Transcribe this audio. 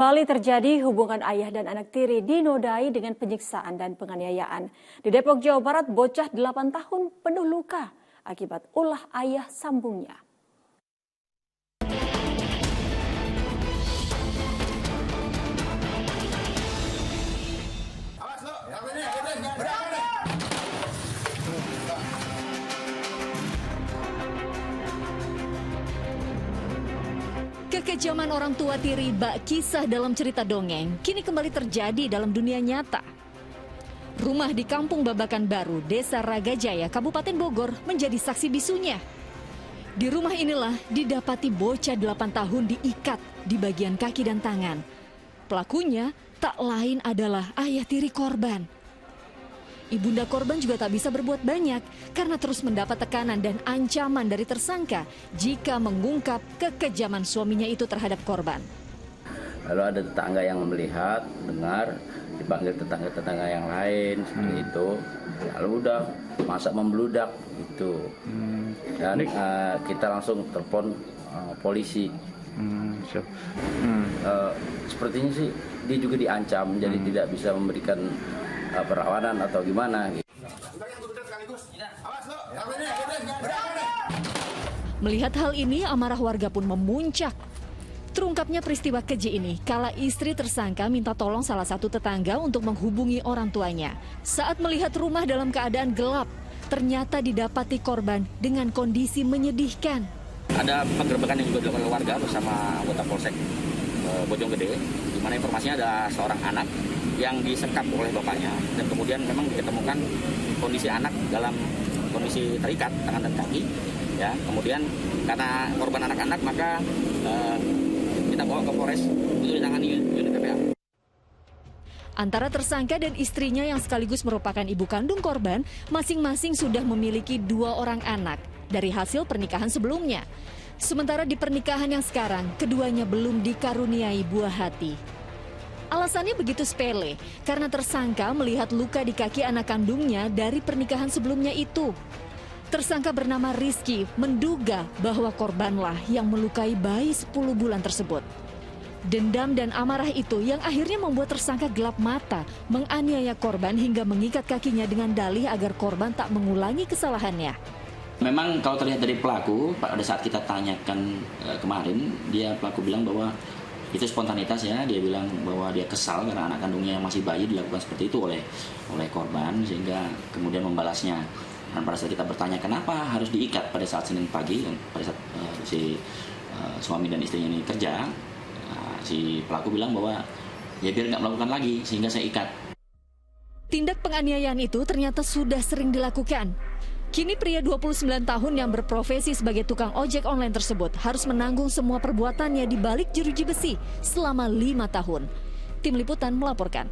Kembali terjadi hubungan ayah dan anak tiri dinodai dengan penyiksaan dan penganiayaan. Di Depok, Jawa Barat, bocah 8 tahun penuh luka akibat ulah ayah sambungnya. Kekejaman orang tua tiri bak kisah dalam cerita dongeng kini kembali terjadi dalam dunia nyata. Rumah di Kampung Babakan Baru, Desa Ragajaya, Kabupaten Bogor menjadi saksi bisunya. Di rumah inilah didapati bocah 8 tahun diikat di bagian kaki dan tangan. Pelakunya tak lain adalah ayah tiri korban. Ibunda korban juga tak bisa berbuat banyak karena terus mendapat tekanan dan ancaman dari tersangka jika mengungkap kekejaman suaminya itu terhadap korban. Lalu ada tetangga yang melihat, dengar, dipanggil tetangga-tetangga yang lain seperti itu. Lalu udah masa membludak itu. Dan kita langsung telepon polisi. Sepertinya sih dia juga diancam, jadi tidak bisa memberikan perlawanan atau gimana gitu. Melihat hal ini, amarah warga pun memuncak. Terungkapnya peristiwa keji ini kala istri tersangka minta tolong salah satu tetangga untuk menghubungi orang tuanya. Saat melihat rumah dalam keadaan gelap, ternyata didapati korban dengan kondisi menyedihkan. Ada penggerbekan yang juga dilakukan oleh warga bersama anggota Polsek Bojonggede, di mana informasinya ada seorang anak yang disekap oleh bapaknya, dan kemudian memang ditemukan kondisi anak dalam kondisi terikat tangan dan kaki. Ya, kemudian karena korban anak-anak maka kita bawa ke Polres untuk ditangani unit PPA. Antara tersangka dan istrinya yang sekaligus merupakan ibu kandung korban, masing-masing sudah memiliki 2 orang anak dari hasil pernikahan sebelumnya. Sementara di pernikahan yang sekarang, keduanya belum dikaruniai buah hati. Alasannya begitu sepele, karena tersangka melihat luka di kaki anak kandungnya dari pernikahan sebelumnya itu. Tersangka bernama Rizky menduga bahwa korbanlah yang melukai bayi 10 bulan tersebut. Dendam dan amarah itu yang akhirnya membuat tersangka gelap mata, menganiaya korban hingga mengikat kakinya dengan dalih agar korban tak mengulangi kesalahannya. Memang kalau terlihat dari pelaku, pada saat kita tanyakan kemarin, pelaku bilang bahwa itu spontanitas ya, dia bilang bahwa dia kesal karena anak kandungnya yang masih bayi dilakukan seperti itu oleh korban, sehingga kemudian membalasnya. Dan pada saat kita bertanya kenapa harus diikat pada saat Senin pagi, pada saat si suami dan istrinya ini kerja, si pelaku bilang bahwa ya biar nggak melakukan lagi, sehingga saya ikat. Tindak penganiayaan itu ternyata sudah sering dilakukan. Kini pria 29 tahun yang berprofesi sebagai tukang ojek online tersebut harus menanggung semua perbuatannya di balik jeruji besi selama 5 tahun. Tim Liputan melaporkan.